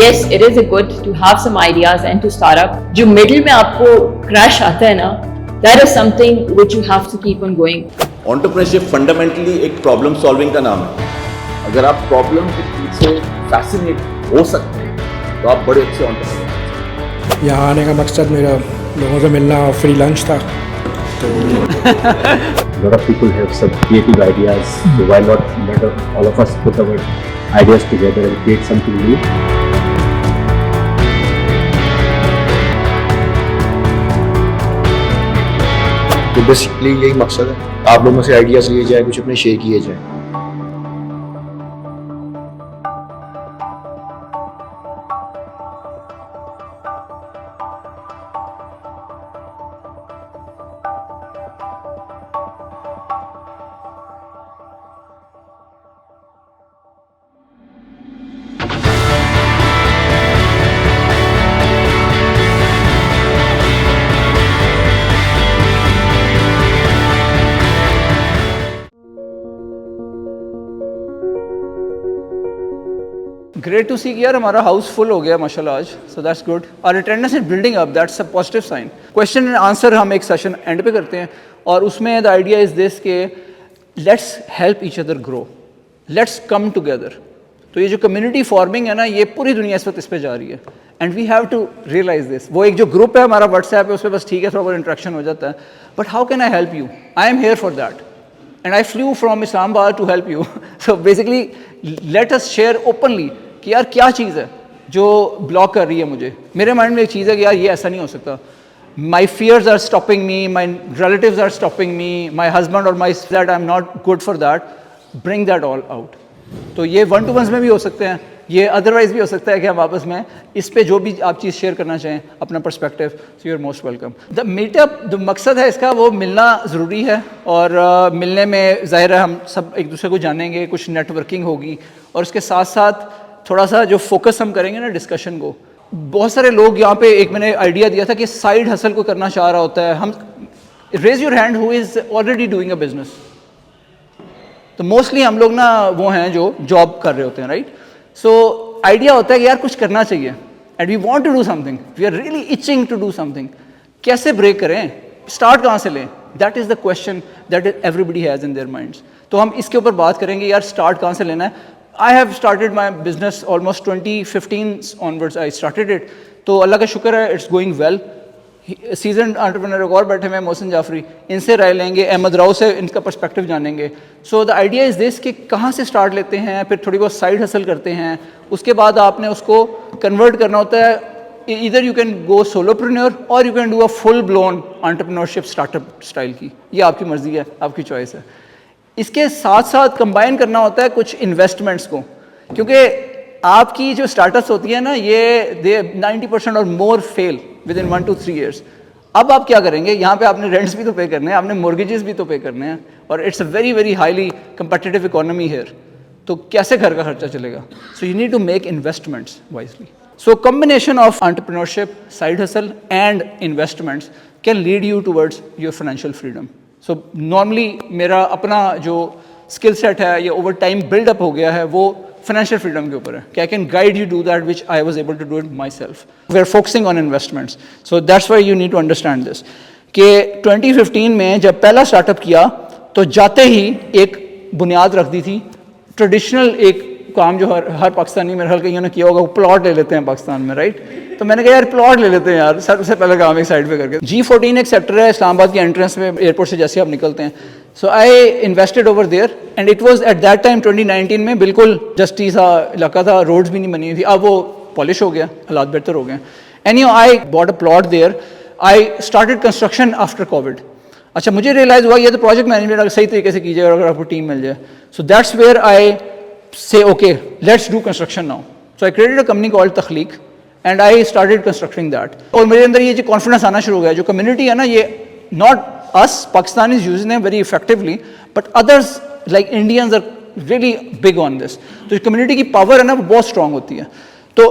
yes, it is a good to have some ideas and to start up. जो middle में आपको crash आता है ना, that is something which you have to keep on going. Entrepreneurship fundamentally एक problem solving का नाम है. अगर आप problem के पीछे fascinate हो सकते हैं, तो आप बड़े अच्छे entrepreneur हैं. यहाँ आने का मकसद मेरा लोगों से मिलना और फ्री लंच था. A lot of people have some creative ideas, so why not let all of us put our ideas together and create something new? तो बेसिकली यही मकसद है, आप लोगों से आइडियाज लिए जाए, कुछ अपने शेयर किए जाए. ग्रेट टू सी कि यार हमारा हाउस फुल हो गया माशाल्लाह आज, सो दैट्स गुड. और attendance is building up, that's a positive sign. Question and answer हम एक सेशन एंड पे करते हैं और उसमें द आइडिया इज दिस के let's help each other grow, let's come together. तो ये जो कम्युनिटी फॉर्मिंग है ना, ये पूरी दुनिया इस वक्त इस पे जा रही है and we have to realise this. वो एक जो ग्रुप है हमारा व्हाट्सएप है, उस पर बस ठीक है थोड़ा बहुत इंट्रैक्शन हो जाता है, but how can I help you? I am here for that and I flew from Islamabad to help you. So basically let us share openly कि यार क्या चीज़ है जो ब्लॉक कर रही है मुझे. मेरे माइंड में एक चीज़ है कि यार ये ऐसा नहीं हो सकता. My fears are stopping me, my relatives are stopping me, my husband और my that I am not good for that. Bring that all out. तो ये 1-to-1s में भी हो सकते हैं, ये अदरवाइज भी हो सकता है कि हम आपस में इस पे जो भी आप चीज़ शेयर करना चाहें अपना perspective, so you are most welcome. The meetup जो मकसद है इसका वो मिलना ज़रूरी है और मिलने में ज़ाहिर है हम सब एक दूसरे को जानेंगे, कुछ नेटवर्किंग होगी और उसके साथ साथ थोड़ा सा जो फोकस हम करेंगे ना डिस्कशन को. बहुत सारे लोग यहाँ पे एक मैंने आइडिया दिया था कि साइड हसल को करना चाह रहा होता है. हम raise your hand who is already doing a business. तो मोस्टली हम लोग ना वो हैं जो जॉब कर रहे होते हैं, राइट. सो आइडिया होता है कि यार कुछ करना चाहिए and we want to do something, we are really itching to do something. कैसे ब्रेक करें, स्टार्ट कहाँ से लें? That is the question that everybody has in their minds. तो हम इसके ऊपर बात करेंगे यार स्टार्ट कहाँ से लेना है. I have started my business almost 2015 onwards. I started it. तो अल्लाह का शुक्र है, it's going well. Season entrepreneur एक और बैठे हुए हैं, मोहसिन जाफरी, इनसे राय लेंगे, अहमद राव से इनका पर्सपेक्टिव जानेंगे. So the idea is this कि कहाँ से स्टार्ट लेते हैं, फिर थोड़ी बहुत साइड हसल करते हैं, उसके बाद आपने उसको कन्वर्ट करना होता है. इधर यू कैन गो सोलोप्रेन्योर और you can do a full blown entrepreneurship startup style की. ये आपकी मर्जी है, आपकी चॉइस है. इसके साथ साथ कंबाइन करना होता है कुछ इन्वेस्टमेंट्स को, क्योंकि आपकी जो स्टार्टअप्स होती है ना, ये दे 90% और मोर fail with in 1 to 3 years. अब आप क्या करेंगे? यहाँ पे आपने रेंट्स भी तो पे करने हैं, आपने मॉर्गेजेस भी तो पे करने हैं और it's a very very highly competitive economy here. तो कैसे घर का खर्चा चलेगा? So you need to make investments wisely. So combination of entrepreneurship, side hustle and investments can lead you towards your financial freedom. So normally मेरा अपना जो skill set है ये ओवर टाइम बिल्डअप हो गया है, वो फाइनेंशियल फ्रीडम के ऊपर है कि I can guide you do that which I was able to do it myself. We are focusing on investments. So that's why you need to understand this कि 2015 में जब पहला स्टार्टअप किया तो जाते ही एक बुनियाद रख दी थी. ट्रेडिशनल एक काम जो हर पाकिस्तानी मेरे ख्याल कईयों ने किया होगा, वो प्लॉट ले लेते हैं पाकिस्तान में, राइट. तो मैंने कहा यार प्लॉट ले लेते हैं यार, सबसे पहले काम एक साइड पे करके. G14 एक सेक्टर है इस्लामाबाद की एंट्रेंस में, एयरपोर्ट से जैसे आप निकलते हैं. So I invested over there and it was at that time 2019 में बिल्कुल जस्टी सा इलाका था, रोड्स भी नहीं बनी हुई थी. अब वो पॉलिश हो गया, हालात बेहतर हो गए. Anyhow I bought a plot there. I started construction after covid. अच्छा, मुझे रियलाइज हुआ ये तो प्रोजेक्ट मैनेजमेंट अगर सही तरीके से की जाए और अगर आपको टीम मिल जाए, so that's where I say okay, let's do construction now. So I created a company called Takhleeq and I started constructing that. और मेरे अंदर ये जो कॉन्फिडेंस आना शुरू हो गया, जो कम्युनिटी है ना, ये not us Pakistanis using them very effectively, but others like Indians are really big on this. तो कम्युनिटी की पावर है ना, वो बहुत स्ट्रांग होती है. तो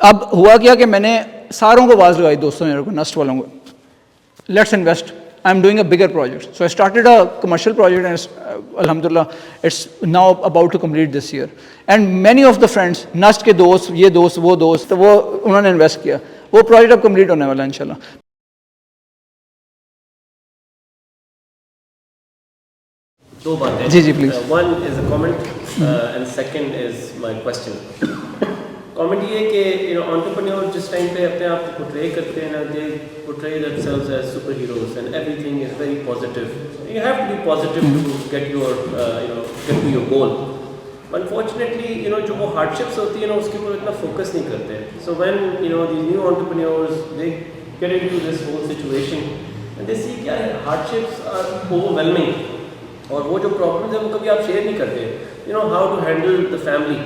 अब हुआ क्या कि मैंने सारों को आवाज़ लगाई, दोस्तों मेरे को, नस्ट वालों को, let's invest. I'm doing a bigger project. So I started a commercial project and alhamdulillah, it's now about to complete this year. And many of the friends, नस्ट के दोस्त, ये दोस्त, वो दोस्त, तो वो उन्होंने इन्वेस्ट किया. वो प्रोजेक्ट अब कंप्लीट होने वाला है इंशाल्लाह. दो बातें. जी please. One is a comment and second is my question. Comment ये कि एंटरप्रेन्योर जिस टाइम पे अपने आप को पोर्ट्रे करते हैं ना, they portray themselves as super heroes and everything is very positive. You have to be positive to get to your goal. Unfortunately जो वो हार्डशिप्स होती है ना, उसके ऊपर इतना फोकस नहीं करते. So when the new entrepreneurs they get into this whole situation and they see क्या हार्डशिप्स आर ओवरवेलमिंग, और वो जो प्रॉब्लम्स है वो कभी आप शेयर नहीं करते. How to handle the family.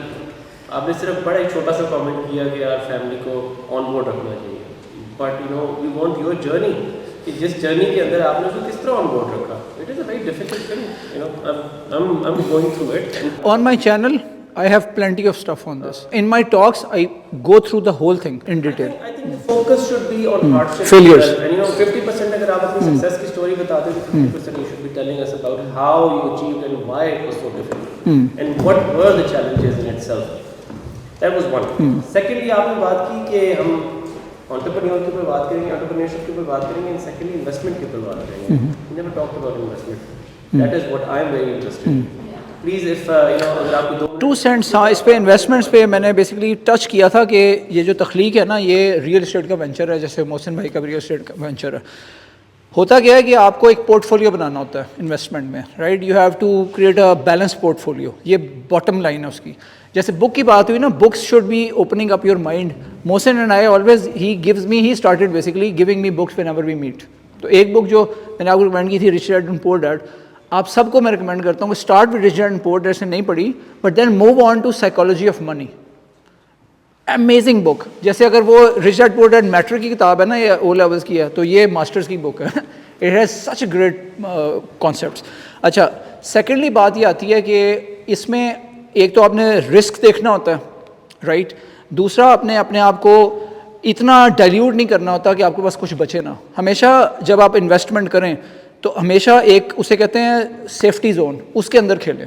आपने सिर्फ बड़ा एक छोटा सा कमेंट किया कि यार फैमिली को ऑन बोर्ड रखना चाहिए, but we want your journey, कि जिस जर्नी के अंदर आपने उसको किस तरह ऑन बोर्ड रखा. It is a very difficult thing. I'm going through it. On my channel, I have plenty of stuff on this. In my talks, I go through the whole thing in detail. I think the focus should be on hardship. Failures. And 50% अगर आप अपनी success की story बताते हो, 50% you should be telling us about how you achieved and why it was so difficult, and what were the challenges in itself. That was one. Secondly, आपने बात की कि हम एंटरप्रेन्योर के ऊपर बात करेंगे, एंटरप्रेन्योरशिप के ऊपर बात करेंगे, एंड सेकंडली इन्वेस्टमेंट के ऊपर बात करेंगे. We never talked about investment. That is what I am very interested in. Please, if अगर आपको 2 cents, हाँ, इस पे इन्वेस्टमेंट्स पे मैंने बेसिकली टच किया था कि ये जो तख्लीक है ना, ये रियल एस्टेट का वेंचर है, जैसे मोहसिन भाई का भी रियल एस्टेट का वेंचर है. होता क्या है कि आपको एक पोर्टफोलियो बनाना होता है इन्वेस्टमेंट में, right. You have to create a balance portfolio. ये बॉटम लाइन है उसकी. जैसे बुक की बात हुई ना, books should be opening up your mind. Mohsin and I always, he started basically giving me books whenever we meet. तो एक बुक जो मैंने आपको रिकमेंड की थी, rich dad and poor dad, आप सबको मैं रिकमेंड करता हूँ कि start with rich dad and poor dad से नहीं पढ़ी, but then move on to psychology of money. Amazing book. जैसे अगर वो rich dad poor dad matric की किताब है ना, या ओ लेवल्स की है, तो ये मास्टर्स की बुक है. It has such great concepts. अच्छा, सेकेंडली बात ये आती है कि इसमें एक तो आपने रिस्क देखना होता है, राइट. दूसरा, आपने अपने आप को इतना डाइल्यूट नहीं करना होता कि आपके पास कुछ बचे ना. हमेशा जब आप इन्वेस्टमेंट करें तो हमेशा एक, उसे कहते हैं सेफ्टी जोन, उसके अंदर खेलें.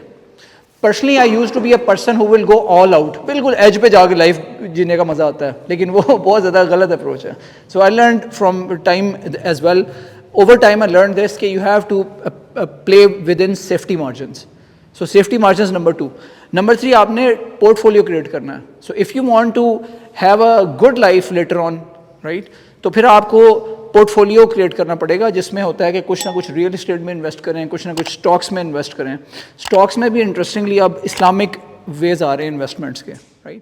Personally I use to be a person who will go all out. बिल्कुल एज पे जाके लाइफ जीने का मज़ा आता है, लेकिन वो बहुत ज़्यादा गलत अप्रोच है. So I learn from time as well. Over time I learn this कि you have to play within safety margins. So safety margins number 2. Number 3, आपने पोर्टफोलियो क्रिएट करना है. So if you want to have a good life later on, right, तो फिर आपको portfolio create करना पड़ेगा, जिसमें होता है कि कुछ ना कुछ रियल एस्टेट में इन्वेस्ट करें, कुछ ना कुछ स्टॉक्स में इन्वेस्ट करें. स्टॉक्स में भी इंटरेस्टिंगली अब इस्लामिक वेज आ रहे हैं इन्वेस्टमेंट्स के, राइट.